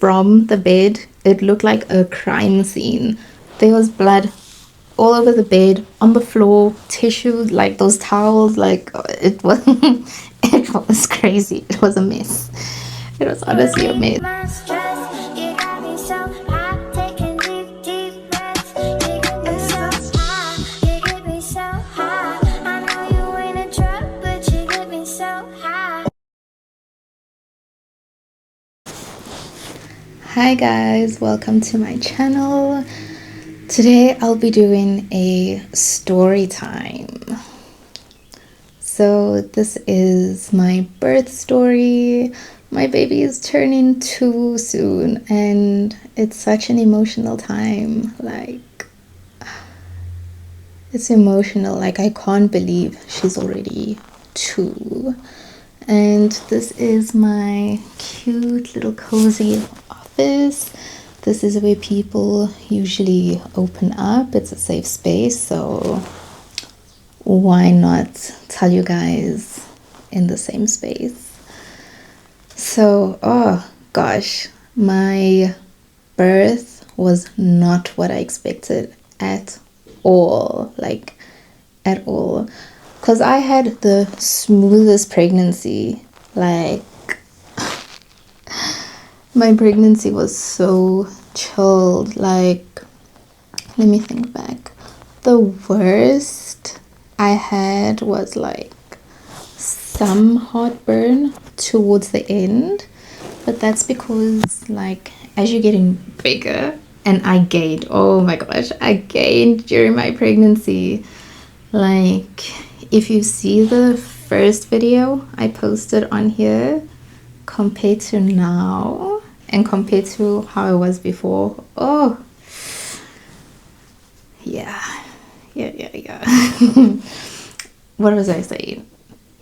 from the bed, it looked like a crime scene. There was blood all over the bed, on the floor, tissue, like those towels, like it was it was crazy. It was a mess. It was honestly a mess. Hi guys, welcome to my channel. Today I'll be doing a story time. So this is my birth story. My baby is turning 2 soon and it's such an emotional time. Like, it's emotional. Like, I can't believe she's already 2. And this is my cute little cozy office. This is where people usually open up. It's a safe space, so why not tell you guys in the same space? So, oh gosh, my birth was not what I expected at all. Like, at all. Because I had the smoothest pregnancy. Like, my pregnancy was so chilled. Like, let me think back. The worst I had was like some heartburn towards the end. But that's because, like, as you're getting bigger, and I gained, oh my gosh, I gained during my pregnancy. Like, if you see the first video I posted on here compared to now and compared to how I was before, oh yeah. What was I saying?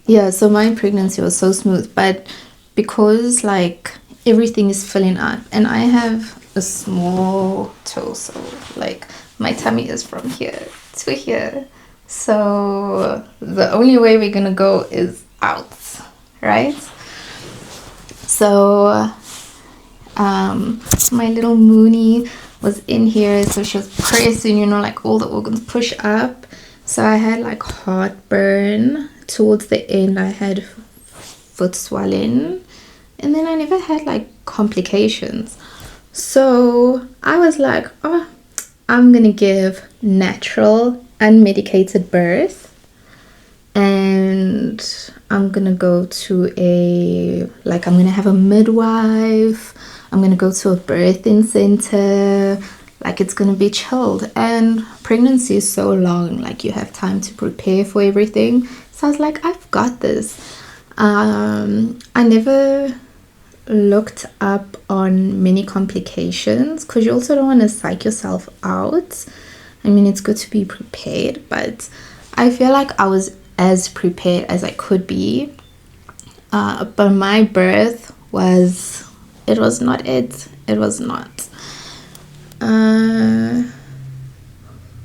Yeah, so my pregnancy was so smooth, but because like everything is filling up and I have a small torso, like my tummy is from here to here. So the only way we're gonna go is out, right? So my little Mooney was in here, so she was pressing, you know, like all the organs push up. So I had like heartburn towards the end. I had foot swelling, and then I never had like complications. So I was like, oh, I'm gonna give natural unmedicated birth, and I'm gonna go to I'm gonna have a midwife. I'm gonna go to a birthing center. Like, it's gonna be chilled. And pregnancy is so long, like you have time to prepare for everything. So I was like, I've got this. I never looked up on many complications because you also don't want to psych yourself out. I mean, it's good to be prepared, but I feel like I was as prepared as I could be. But my birth was, it was not it. It was not.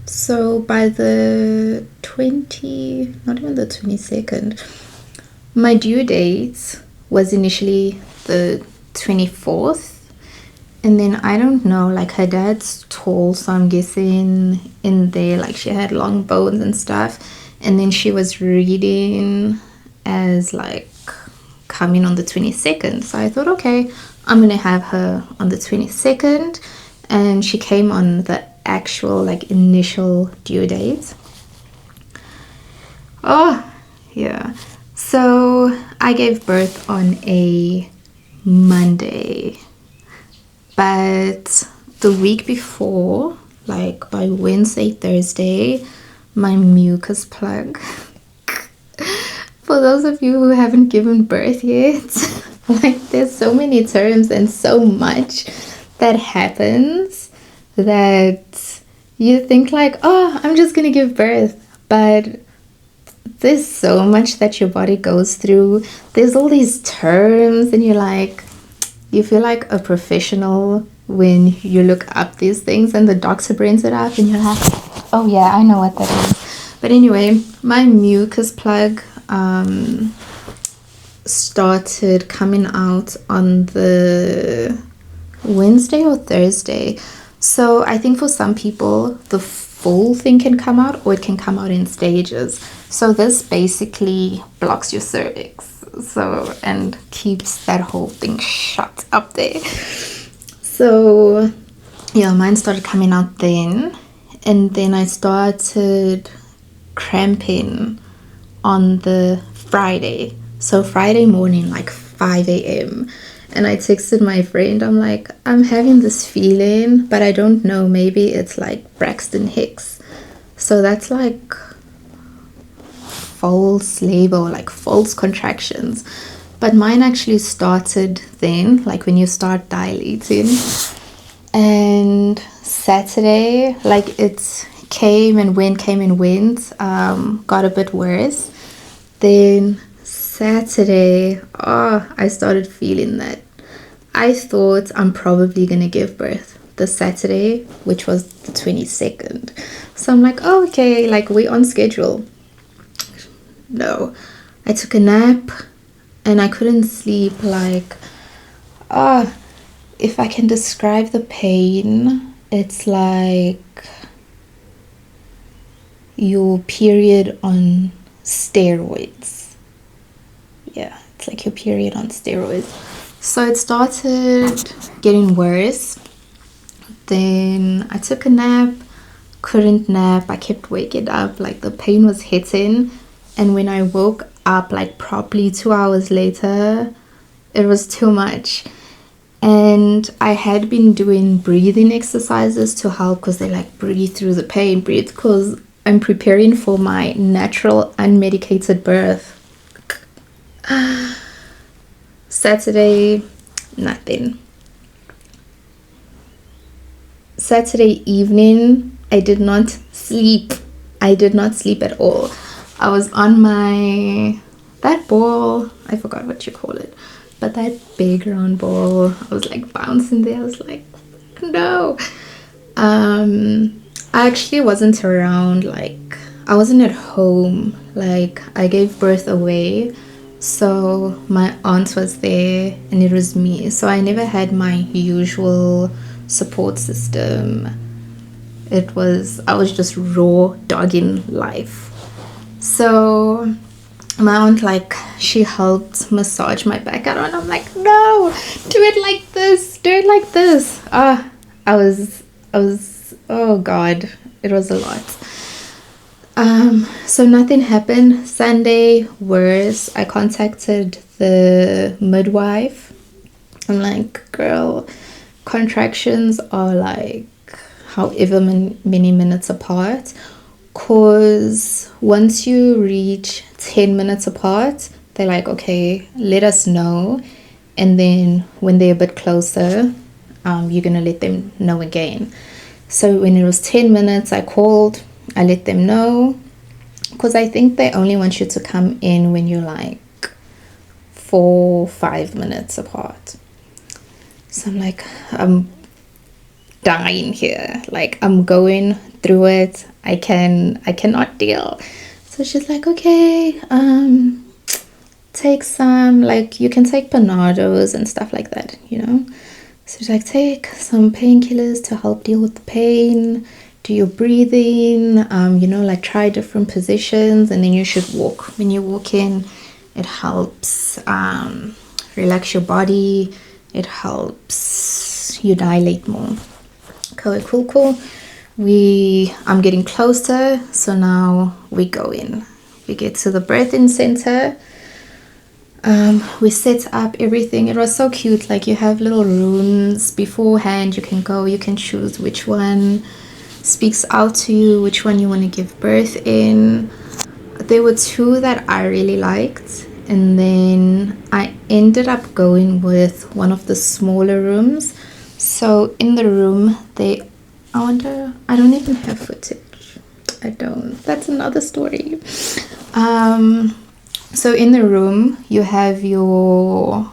So by the not even the 22nd, my due date was initially the 24th. And then I don't know, like her dad's tall, so I'm guessing in there, like she had long bones and stuff. And then she was reading as like coming on the 22nd. So I thought, okay, I'm gonna have her on the 22nd. And she came on the actual like initial due date. Oh, yeah. So I gave birth on a Monday. But the week before, like by Wednesday, Thursday, my mucus plug. For those of you who haven't given birth yet, like there's so many terms and so much that happens that you think like, oh, I'm just gonna give birth. But there's so much that your body goes through. There's all these terms and you're like, you feel like a professional when you look up these things and the doctor brings it up and you're like, oh yeah, I know what that is. But anyway, my mucus plug started coming out on the Wednesday or Thursday. So I think for some people, the full thing can come out or it can come out in stages. So this basically blocks your cervix. So, and keeps that whole thing shut up there. So, yeah, mine started coming out then. And then I started cramping on the Friday. So Friday morning, like 5 a.m. And I texted my friend, I'm like, I'm having this feeling, but I don't know, maybe it's like Braxton Hicks. So that's like false labor, like false contractions. But mine actually started then, like when you start dilating. And Saturday, like it came and went, got a bit worse. Then Saturday, I started feeling that. I thought I'm probably gonna give birth the Saturday, which was the 22nd. So I'm like, oh, okay, like we're on schedule. No, I took a nap and I couldn't sleep. Like, if I can describe the pain, it's like your period on steroids. Yeah, it's like your period on steroids. So it started getting worse. Then I took a nap, couldn't nap. I kept waking up, like the pain was hitting. And when I woke up, like probably 2 hours later, it was too much. And I had been doing breathing exercises to help, because they like breathe through the pain, breathe, because I'm preparing for my natural unmedicated birth. Saturday, nothing. Saturday evening, I did not sleep. I did not sleep at all. I was on that ball, I forgot what you call it, but that big round ball, I was like bouncing there. I was like, no. I actually wasn't around, like I wasn't at home. Like I gave birth away, so my aunt was there and it was me. So I never had my usual support system. I was just raw dogging life. So my aunt, like, she helped massage my back out, and I'm like, no, do it like this, I was oh god, it was a lot. So nothing happened. Sunday, worse, I contacted the midwife. I'm like, girl, contractions are like however many minutes apart, cause once you reach 10 minutes apart, they're like, okay, let us know, and then when they're a bit closer, you're gonna let them know again. So when it was 10 minutes, I called, I let them know, because I think they only want you to come in when you're like 4-5 minutes apart. So I'm like, I'm dying here, like I'm going through it, I cannot deal. So she's like, okay, take some, like you can take Panados and stuff like that, you know. So she's like, take some painkillers to help deal with the pain, do your breathing, you know, like try different positions, and then you should walk. When you walk in, it helps relax your body, it helps you dilate more. Okay, cool. I'm getting closer, so now we go in. We get to the birthing center. We set up everything. It was so cute. Like you have little rooms beforehand. You can go, you can choose which one speaks out to you, which one you want to give birth in. There were two that I really liked, and then I ended up going with one of the smaller rooms. So in the room, I don't even have footage. I don't. That's another story. So in the room, you have your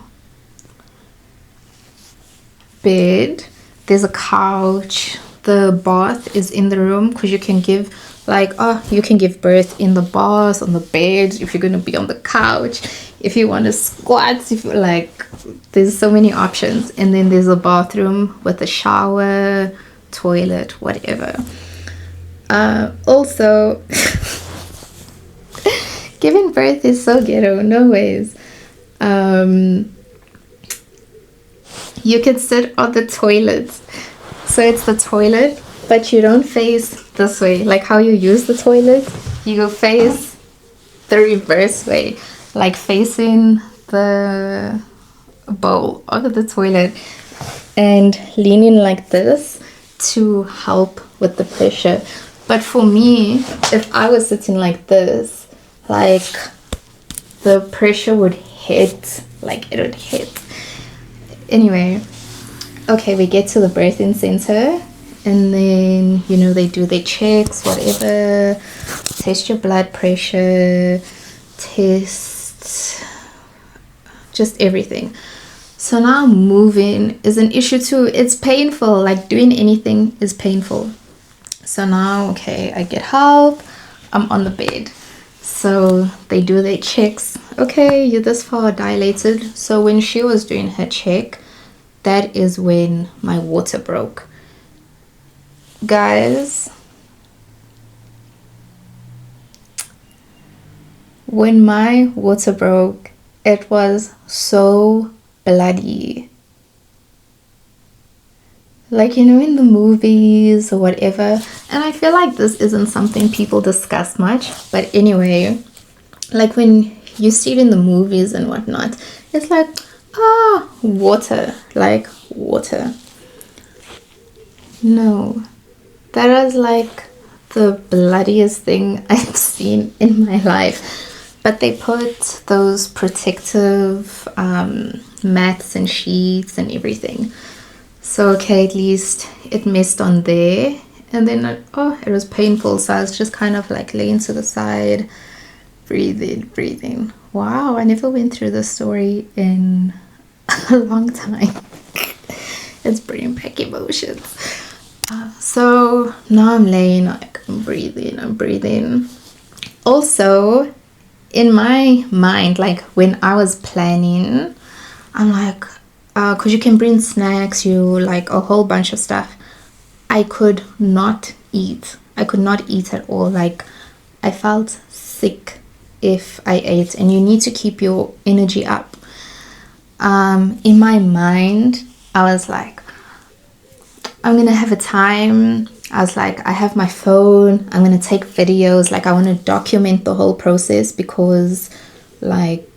bed. There's a couch. The bath is in the room, because you can give birth in the bath, on the bed, if you're going to be on the couch. if you want to squat, if you like, there's so many options. And then there's a bathroom with a shower, toilet, whatever. Also, giving birth is so ghetto, no ways. You can sit on the toilet. So it's the toilet, but you don't face this way. Like how you use the toilet, you go face the reverse way, like facing the bowl of the toilet and leaning like this to help with the pressure. But for me, if I was sitting like this, like the pressure would hit, like it would hit. Anyway, okay, we get to the birthing center, and then, you know, they do their checks, whatever, test your blood pressure, test just everything. So now moving is an issue too. It's painful, like doing anything is painful. So now, okay, I get help, I'm on the bed. So they do their checks. Okay, you're this far dilated. So when she was doing her check, that is when my water broke. Guys, when my water broke, it was so bloody. Like, you know, in the movies or whatever. And I feel like this isn't something people discuss much. But anyway, like when you see it in the movies and whatnot, it's like, water. Like, water. No. That was like the bloodiest thing I've seen in my life. But they put those protective mats and sheets and everything. So, okay, at least it messed on there. And then, it was painful. So I was just kind of like laying to the side, breathing. Wow, I never went through this story in a long time. It's bringing back emotions. So now I'm laying, like, I'm breathing. Also, in my mind, like when I was planning, I'm like, because you can bring snacks, like a whole bunch of stuff. I could not eat. I could not eat at all. Like, I felt sick if I ate, and you need to keep your energy up. In my mind, I was like, I'm gonna have a time. I was like, I have my phone, I'm gonna take videos, like I want to document the whole process, because like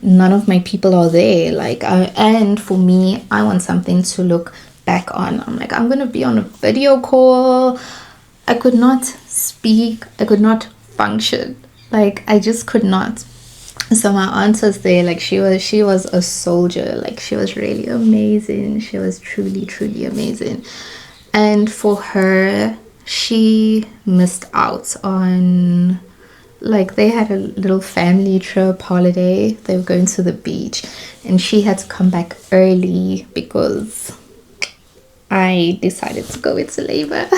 none of my people are there, like and for me, I want something to look back on. I'm like, I'm gonna be on a video call. I could not speak, I could not function, like I just could not. So my aunt was there, like she was a soldier, like she was really amazing. She was truly amazing. And for her, she missed out on, like, they had a little family trip holiday. They were going to the beach, and she had to come back early because I decided to go into labor.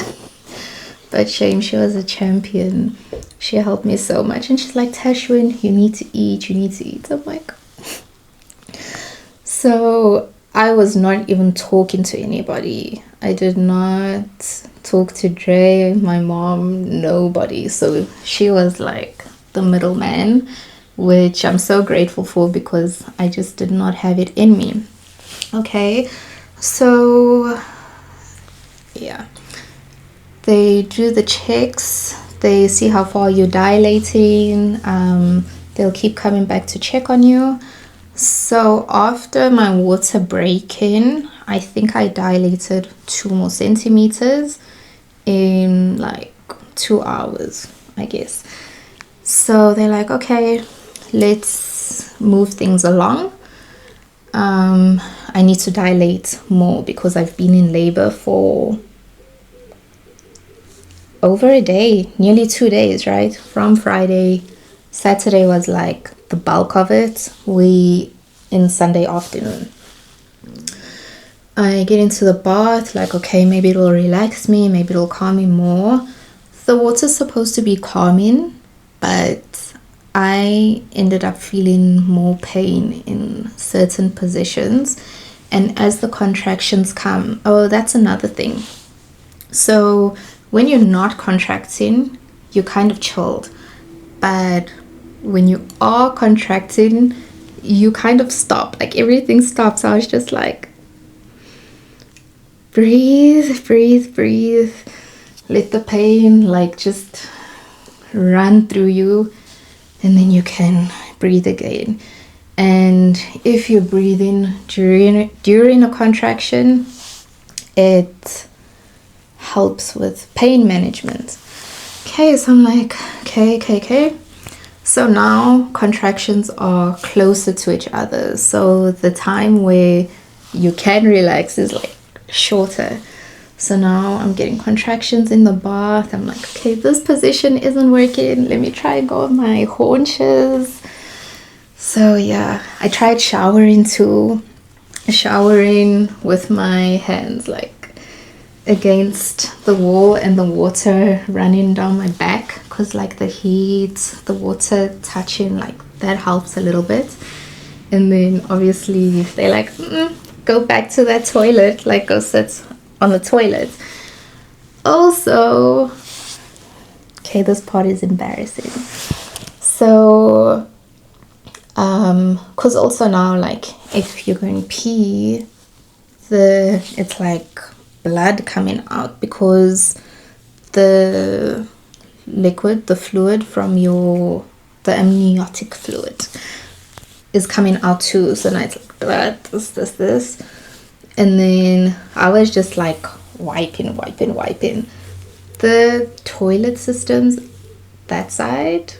But shame, she was a champion. She helped me so much. And she's like, Tashwyn, you need to eat. I'm like, so I was not even talking to anybody. I did not talk to Dre, my mom, nobody. So she was like the middleman, which I'm so grateful for, because I just did not have it in me. Okay, so yeah, they do the checks, they see how far you're dilating, they'll keep coming back to check on you. So after my water break-in, I think I dilated 2 more centimeters in like 2 hours, I guess. So they're like, okay, let's move things along. I need to dilate more because I've been in labor for over a day, nearly 2 days, right? From Friday, Saturday was like the bulk of it. We in Sunday afternoon. I get into the bath, like, okay, maybe it'll relax me, maybe it'll calm me more. The water's supposed to be calming, but I ended up feeling more pain in certain positions. And as the contractions come, oh, that's another thing. So when you're not contracting, you're kind of chilled. But when you are contracting, you kind of stop. Like everything stops. I was just like, breathe, breathe, breathe. Let the pain like just run through you, and then you can breathe again. And if you're breathing during a contraction, it helps with pain management. Okay, so I'm like, okay. So now contractions are closer to each other. So the time where you can relax is like shorter. So now I'm getting contractions in the bath. I'm like, okay, this position isn't working. Let me try and go on my haunches. So yeah, I tried showering too. Showering with my hands like against the wall and the water running down my back, because like the heat, the water touching, like that helps a little bit. And then obviously they're like, go back to that toilet, like go sit on the toilet. Also, okay, this part is embarrassing. So because also now, like if you're going pee, it's like blood coming out, because the liquid, the fluid from the amniotic fluid is coming out too. So now it's like blood, this. And then I was just like wiping. The toilet systems that side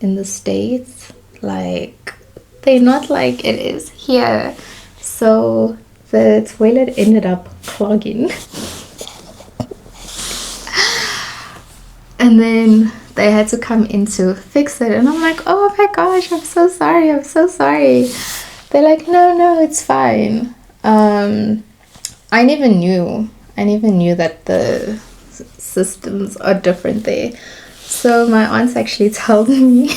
in the States, like they're not like it is here. So the toilet ended up clogging. And then they had to come in to fix it. And I'm like, oh my gosh, I'm so sorry. They're like, no, it's fine. I never knew that the systems are different there. So my aunts actually told me,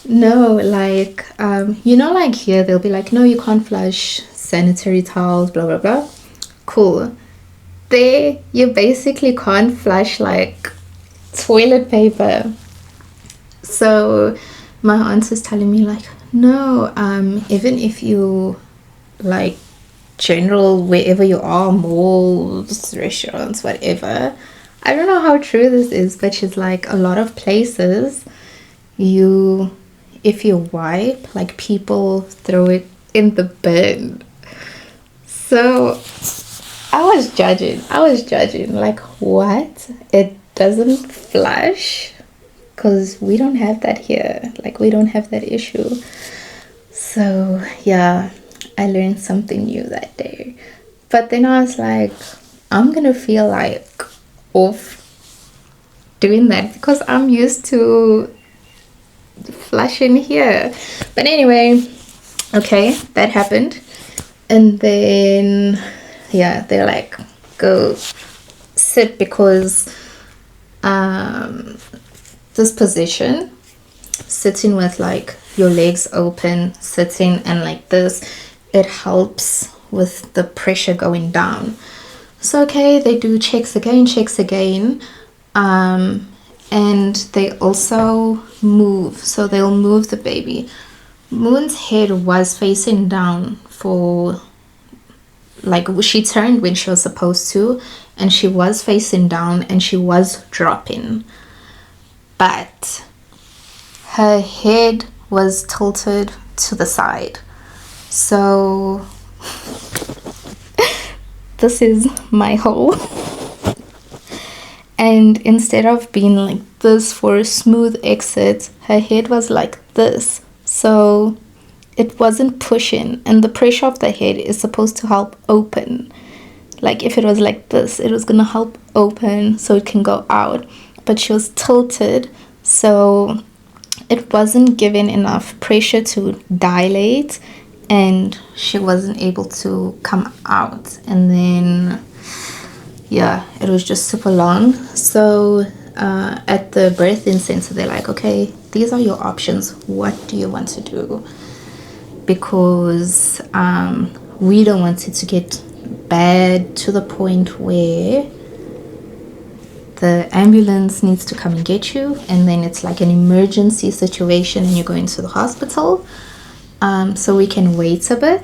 no, like, like here they'll be like, no, you can't flush sanitary towels, blah, blah, blah. Cool. There, you basically can't flush like toilet paper. So my aunt is telling me like, no, even if you like general wherever you are, malls, restaurants, whatever, I don't know how true this is, but she's like, a lot of places if you wipe, like people throw it in the bin. So I was judging like, what? It doesn't flush? Because we don't have that here, like we don't have that issue. So yeah, I learned something new that day. But then I was like, I'm gonna feel like off doing that because I'm used to flushing here. But anyway, okay, that happened. And then yeah, they're like, go sit, because this position, sitting with like your legs open, sitting and like this, it helps with the pressure going down. So okay, they do checks again, and they also move. So they'll move the baby. Moon's head was facing down for like, she turned when she was supposed to, and she was facing down and she was dropping, but her head was tilted to the side. So this is my hole. And instead of being like this for a smooth exit, her head was like this. So it wasn't pushing, and the pressure of the head is supposed to help open. Like if it was like this, it was gonna help open so it can go out. But she was tilted, so it wasn't giving enough pressure to dilate, and she wasn't able to come out. And then yeah, it was just super long. So at the birthing center, they're like, okay, these are your options. What do you want to do? Because we don't want it to get bad to the point where the ambulance needs to come and get you, and then it's like an emergency situation and you're going to the hospital. So we can wait a bit,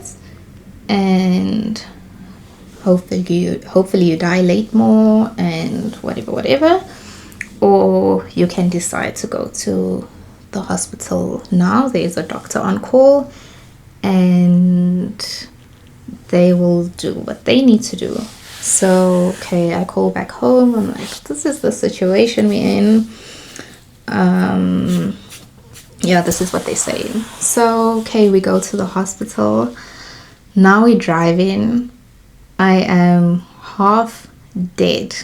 and hopefully you dilate more and whatever. Or you can decide to go to the hospital now. There's a doctor on call, and they will do what they need to do. So, okay, I call back home. I'm like, this is the situation we're in. Yeah, this is what they say. So, okay, we go to the hospital. Now we drive in. I am half dead.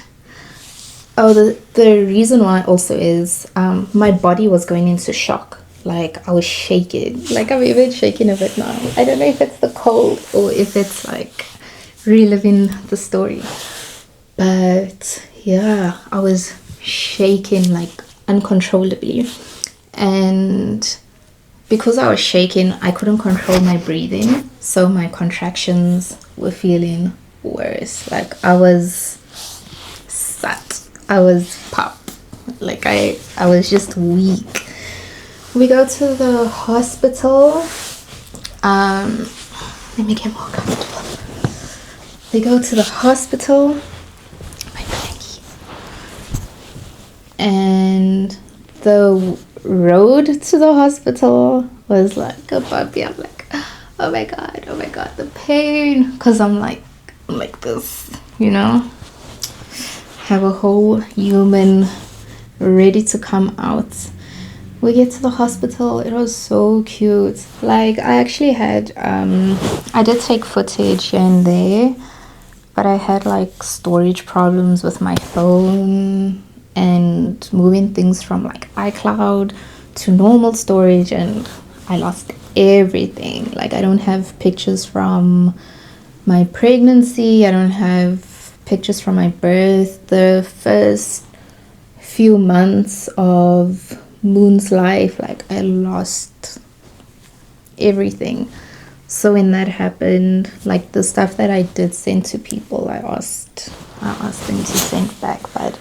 Oh, the reason why also is my body was going into shock. Like, I was shaking. Like, I'm even shaking a bit now. I don't know if it's the cold or if it's like reliving the story. But yeah, I was shaking like uncontrollably. And because I was shaking, I couldn't control my breathing. So my contractions were feeling worse. Like, I was sat. I was pop. Like, I was just weak. We go to the hospital. Let me get more comfortable. They go to the hospital. My blankie. And the road to the hospital was like a puppy. I'm like, oh my god, the pain. Because I'm like this, you know? Have a whole human ready to come out. We get to the hospital. It was so cute. Like, I actually had I did take footage here and there, but I had like storage problems with my phone and moving things from like iCloud to normal storage, and I lost everything. Like, I don't have pictures from my pregnancy. I don't have pictures from my birth. The first few months of Moon's life, like, I lost everything. So when that happened, like, the stuff that I did send to people, I asked them to send back, but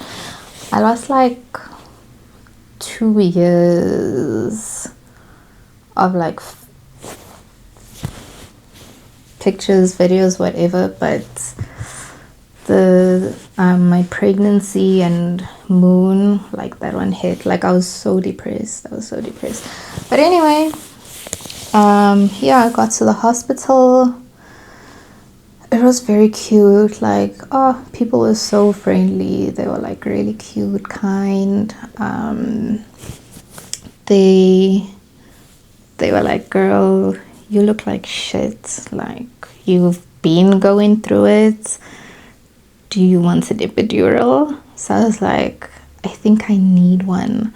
I lost like 2 years of like pictures, videos, whatever. But the my pregnancy and Moon, like, that one hit. Like, I was so depressed. But anyway, yeah, I got to the hospital. It was very cute. Like, oh, people were so friendly. They were like really cute, kind. They were like, girl, you look like shit. Like, you've been going through it. Do you want an epidural? So I was like, I think I need one.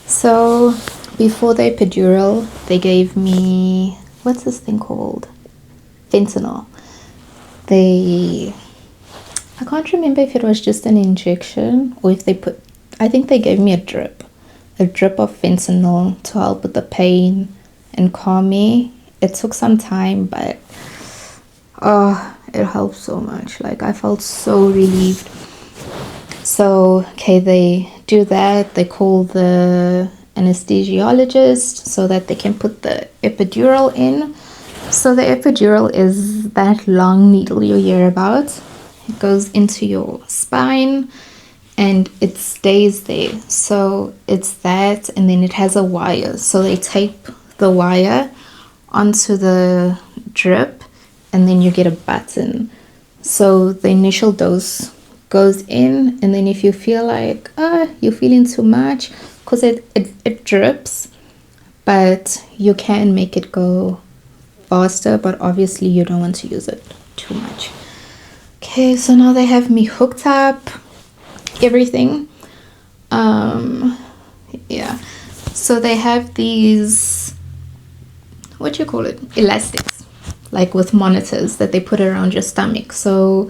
So before the epidural, they gave me, what's this thing called? Fentanyl. I can't remember if it was just an injection or if I think they gave me a drip of fentanyl to help with the pain and calm me. It took some time, but it helped so much. Like, I felt so relieved. So, okay, they do that. They call the anesthesiologist so that they can put the epidural in. So the epidural is that long needle you hear about. It goes into your spine and it stays there. So it's that, and then it has a wire. So they tape the wire onto the drip, and then you get a button. So the initial dose goes in, and then if you feel like you're feeling too much, because it drips, but you can make it go faster, but obviously you don't want to use it too much. Okay, so now they have me hooked up, everything. Yeah, so they have these, what do you call it, elastics, like with monitors that they put around your stomach. So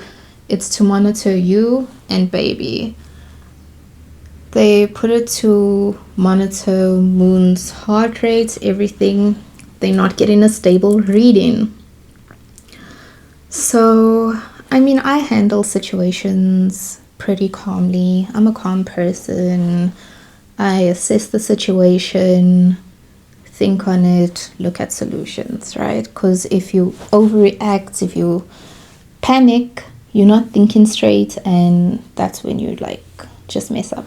it's to monitor you and baby. They put it to monitor Moon's heart rate, everything. They're not getting a stable reading. So, I mean, I handle situations pretty calmly. I'm a calm person. I assess the situation, think on it, look at solutions, right? Because if you overreact, if you panic, you're not thinking straight, and that's when you like just mess up.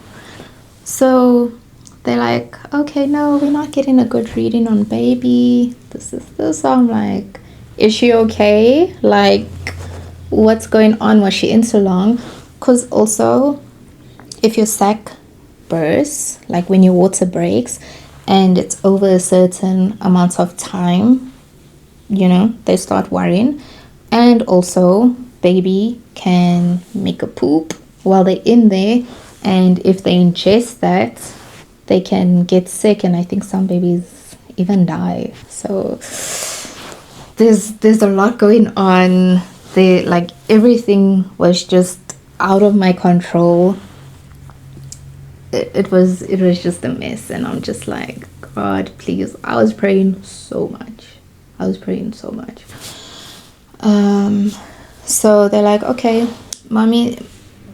So they're like, okay, no, we're not getting a good reading on baby. This is this. So I'm like, is she okay? Like, what's going on? Was she in so long? Because also, if your sac bursts, like when your water breaks and it's over a certain amount of time, you know, they start worrying. And also, baby can make a poop while they're in there, and if they ingest that, they can get sick, and I think some babies even die. So there's a lot going on there. Like, everything was just out of my control. It was just a mess, and I'm just like, God, please. I was praying so much. So they're like, okay, mommy,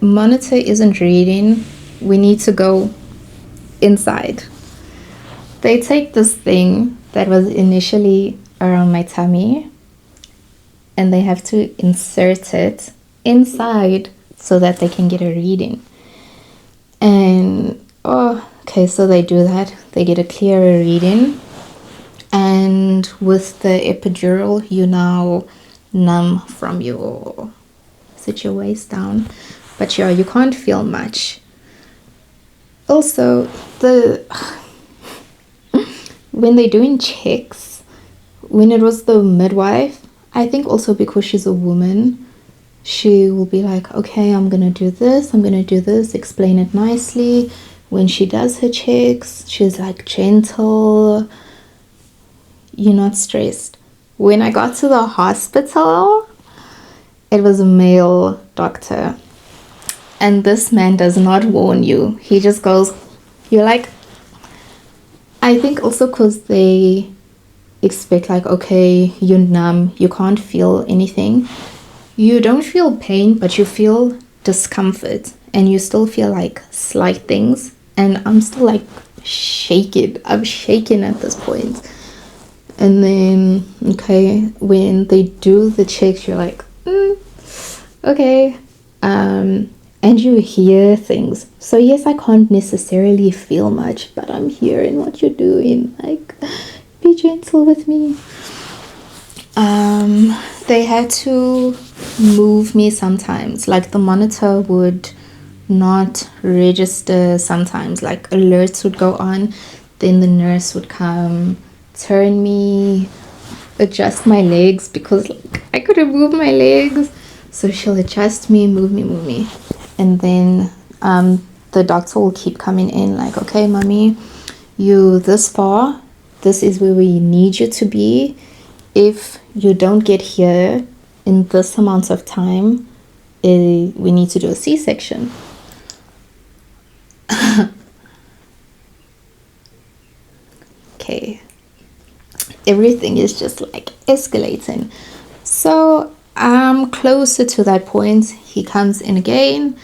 monitor isn't reading, we need to go inside. They take this thing that was initially around my tummy and they have to insert it inside so that they can get a reading. And okay, so they do that, they get a clearer reading, and with the epidural you now numb from your sit your waist down, but yeah, you can't feel much. Also, the when they're doing checks, when it was the midwife, I think also because she's a woman, she will be like, okay, I'm gonna do this, explain it nicely. When she does her checks, she's like gentle, you're not stressed. When I got to the hospital, it was a male doctor, and this man does not warn you. He just goes, you're like, I think also because they expect like, okay, you're numb, you can't feel anything. You don't feel pain, but you feel discomfort, and you still feel like slight things. And I'm still like shaking. I'm shaking at this point. And then, okay, when they do the checks, you're like, okay. And you hear things. So yes, I can't necessarily feel much, but I'm hearing what you're doing. Like, be gentle with me. They had to move me sometimes. Like, the monitor would not register sometimes. Like, alerts would go on, then the nurse would come, turn me, adjust my legs, because like, I couldn't move my legs. So she'll adjust me, move me. And then the doctor will keep coming in like, okay, mommy, you this far, this is where we need you to be. If you don't get here in this amount of time, we need to do a C-section. Okay, everything is just like escalating. So I'm closer to that point. He comes in again,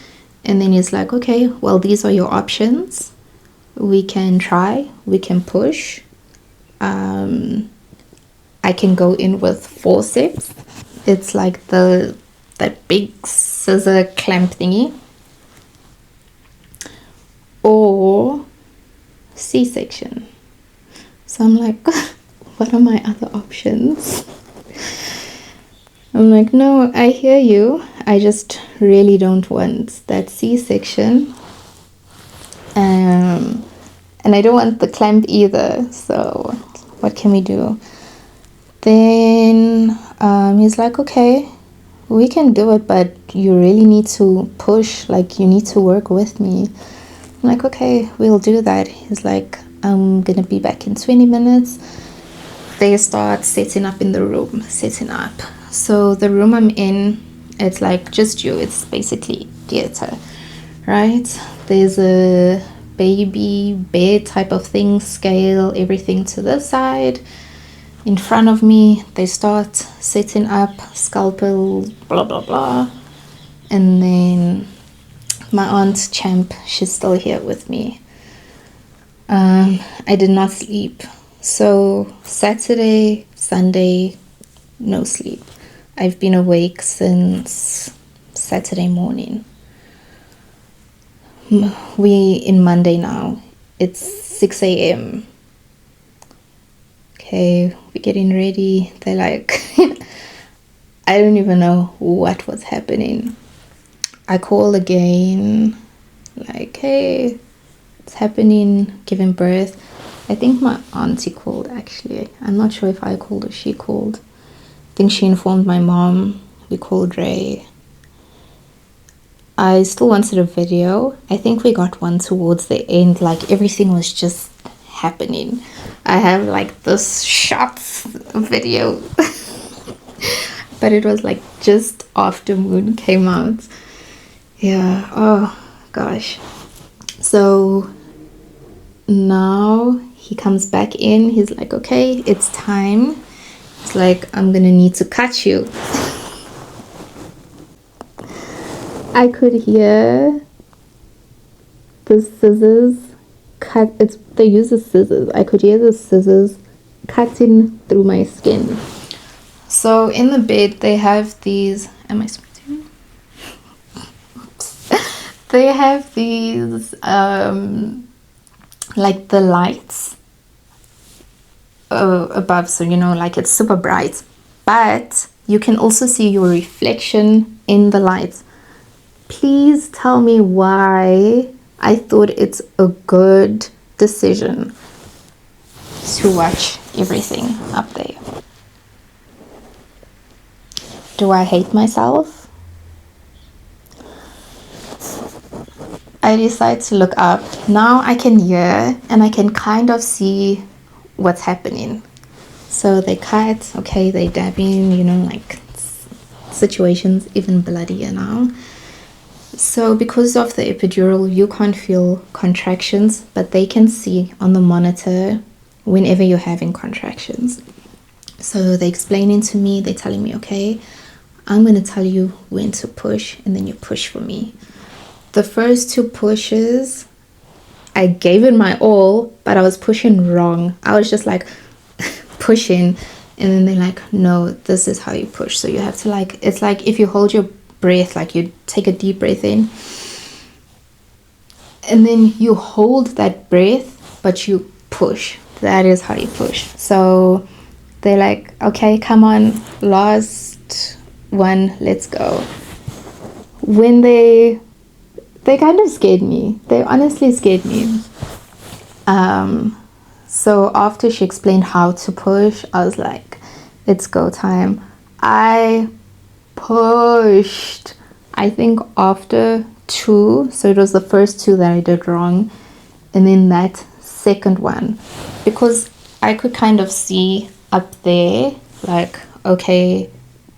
and then he's like, okay, well, these are your options. We can try, we can push. I can go in with forceps. It's like that big scissor clamp thingy. Or C-section. So I'm like, what are my other options? I'm like, no, I hear you. I just really don't want that C-section. And I don't want the clamp either. So what can we do? Then he's like, okay, we can do it, but you really need to push. Like, you need to work with me. I'm like, okay, we'll do that. He's like, I'm gonna be back in 20 minutes. They start setting up in the room, So the room I'm in, it's like just you. It's basically theater, right? There's a baby bed type of thing, scale everything to this side. In front of me, they start setting up scalpel, blah blah blah. And then my aunt Champ, she's still here with me. I did not sleep. So Saturday, Sunday, no sleep. I've been awake since Saturday morning. We in Monday now. It's 6 a.m. Okay, we're getting ready. They're like, I don't even know what was happening. I call again, like, hey, it's happening, giving birth. I think my auntie called, actually. I'm not sure if I called or she called. I think she informed my mom. We called Ray. I still wanted a video. I think we got one towards the end. Like, everything was just happening. I have like this shots video. But it was like just after Moon came out. Yeah, oh gosh. So now he comes back in. He's like, okay, it's time. It's like, I'm gonna need to cut you. I could hear the scissors cut. They use the scissors. I could hear the scissors cutting through my skin. So in the bed they have these. Am I sweating? They have these like the lights above, so you know, like it's super bright, but you can also see your reflection in the lights. Please tell me why I thought it's a good decision to watch everything up there. Do I hate myself? I decide to look up. Now I can hear and I can kind of see what's happening. So they cut, okay, they dabbing, you know, like situations even bloodier now. So because of the epidural, you can't feel contractions, but they can see on the monitor whenever you're having contractions. So they're explaining to me, they're telling me, okay, I'm going to tell you when to push, and then you push for me. The first two pushes, I gave it my all, but I was pushing wrong. I was just like pushing, and then they're like, no, this is how you push. So you have to like, it's like if you hold your breath, like you take a deep breath in and then you hold that breath, but you push. That is how you push. So they're like, okay, come on, last one, let's go. When they kind of scared me. They honestly scared me. So after she explained how to push, I was like, it's go time. I pushed, I think after two, so it was the first two that I did wrong, and then that second one, because I could kind of see up there, like, okay,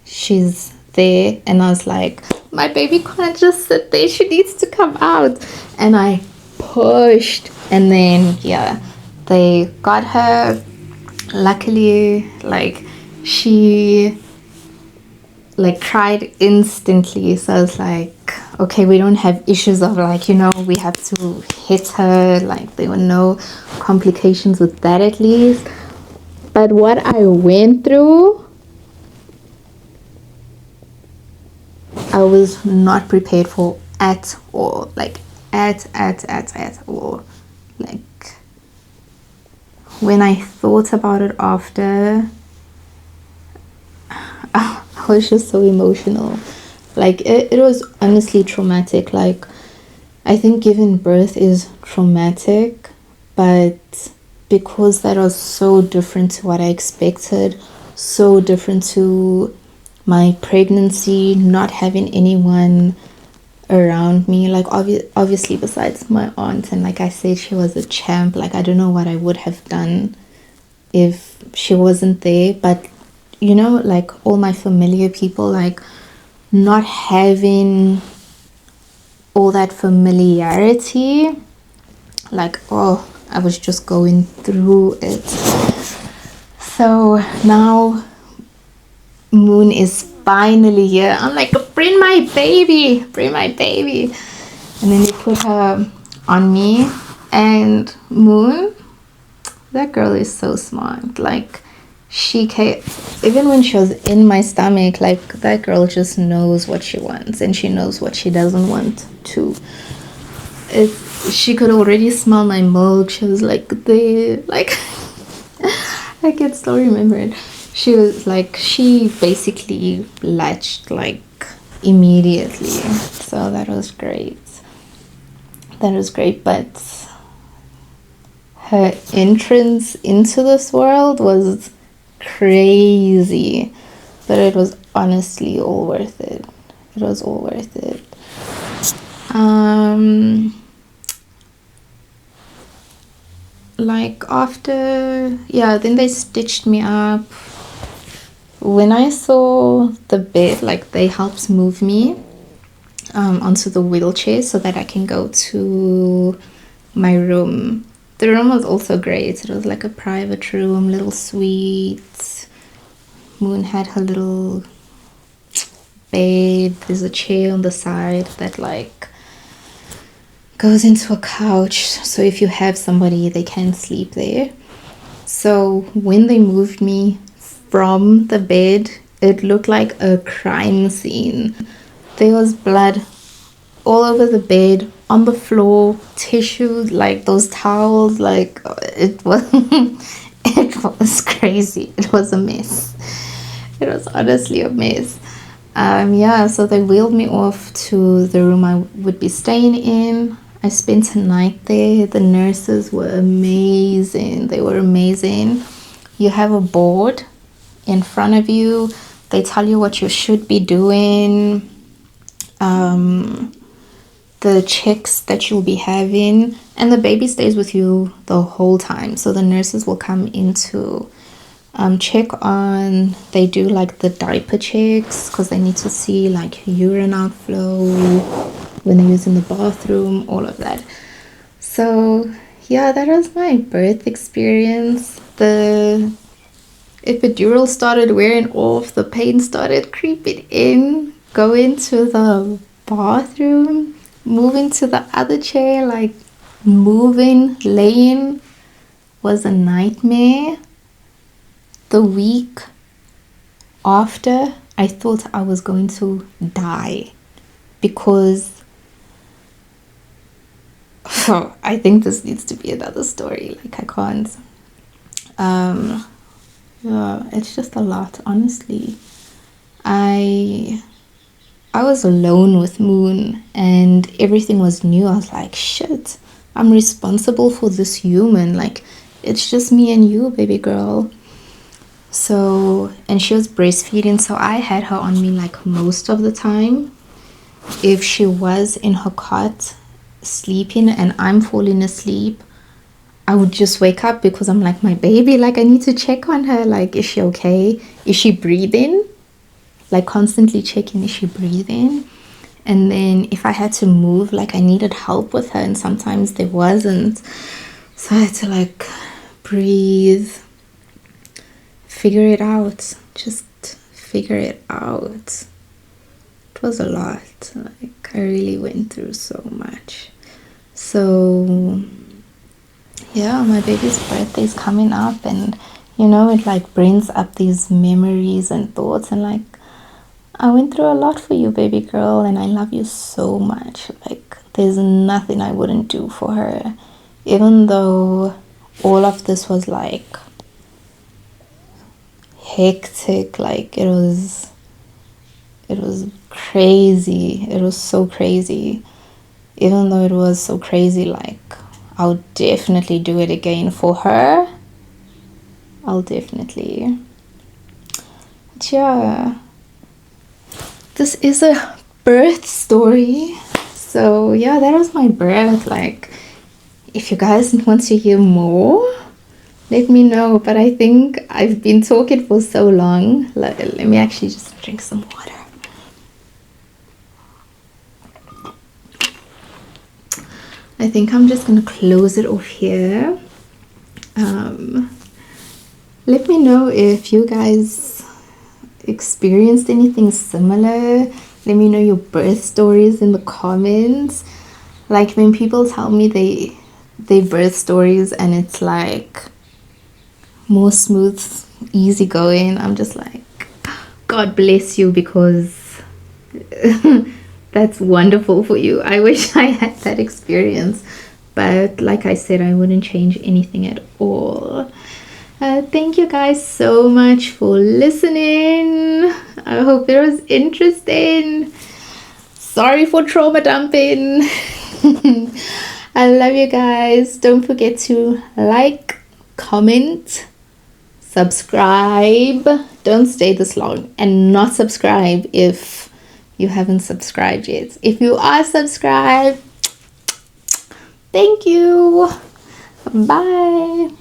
she's there, and I was like, my baby can't just sit there, she needs to come out. And I pushed, and then yeah, they got her. Luckily, like, she like cried instantly, so I was like, okay, we don't have issues of like, you know, we have to hit her, like there were no complications with that at least. But what I went through, I was not prepared for at all, like at all. Like when I thought about it after, I was just so emotional. Like it was honestly traumatic. Like I think giving birth is traumatic, but because that was so different to what I expected, so different to my pregnancy, not having anyone around me, like obviously besides my aunt, and like I said, she was a champ. Like I don't know what I would have done if she wasn't there, but you know, like all my familiar people, like not having all that familiarity like, oh, I was just going through it. So now Moon is finally here. I'm like, bring my baby, bring my baby. And then they put her on me, and Moon, that girl is so smart. Like, she came, even when she was in my stomach, like, that girl just knows what she wants, and she knows what she doesn't want too. She could already smell my milk. She was like, I can still remember it. She was like, she basically latched like immediately. So that was great. That was great. But her entrance into this world was crazy. But it was honestly all worth it. It was all worth it. Like after, yeah, then they stitched me up. When I saw the bed, like they helped move me onto the wheelchair so that I can go to my room. The room was also great. It was like a private room, little suite. Moon had her little bed. There's a chair on the side that like goes into a couch, so if you have somebody, they can sleep there. So when they moved me from the bed, it looked like a crime scene. There was blood all over the bed, on the floor, tissues, like those towels, like it was it was crazy. It was a mess. It was honestly a mess. Yeah, so they wheeled me off to the room I would be staying in. I spent a night there. The nurses were amazing. They were amazing. You have a board in front of you. They tell you what you should be doing. The checks that you'll be having. And the baby stays with you the whole time. So the nurses will come into check on, they do like the diaper checks because they need to see like urine outflow when they're using the bathroom, all of that. So yeah, that was my birth experience. The epidural started wearing off, the pain started creeping in, going to the bathroom, moving to the other chair, like moving, laying was a nightmare. The week after, I thought I was going to die because I think this needs to be another story. Like I can't. Yeah, it's just a lot. Honestly, I was alone with Moon, and everything was new. I was like, shit, I'm responsible for this human. Like, it's just me and you, baby girl. So, and she was breastfeeding, so I had her on me like most of the time. If she was in her cot sleeping and I'm falling asleep, I would just wake up because I'm like, my baby, like I need to check on her. Like, is she okay? Is she breathing? Like constantly checking, is she breathing? And then if I had to move, like I needed help with her, and sometimes there wasn't. So I had to like breathe, figure it out, just figure it out. It was a lot. Like I really went through so much. So yeah, my baby's birthday is coming up, and you know, it like brings up these memories and thoughts, and like I went through a lot for you, baby girl, and I love you so much. Like there's nothing I wouldn't do for her, even though all of this was like hectic. Like it was crazy. It was so crazy. Even though it was so crazy, like I would definitely do it again for her. I'll definitely. But yeah, this is a birth story. So yeah, that was my birth. Like if you guys want to hear more, let me know. But I think I've been talking for so long. Let me actually just drink some water. I I think I'm just gonna close it off here. Let me know if you guys experienced anything similar. Let me know your birth stories in the comments. Like when people tell me they birth stories and it's like more smooth, easy going, I'm just like, God bless you, because that's wonderful for you. I wish I had that experience, but like I said, I wouldn't change anything at all. Thank you guys so much for listening. I hope it was interesting. Sorry for trauma dumping. I love you guys. Don't forget to like, comment, subscribe. Don't stay this long and not subscribe if you haven't subscribed yet. If you are subscribed, thank you. Bye.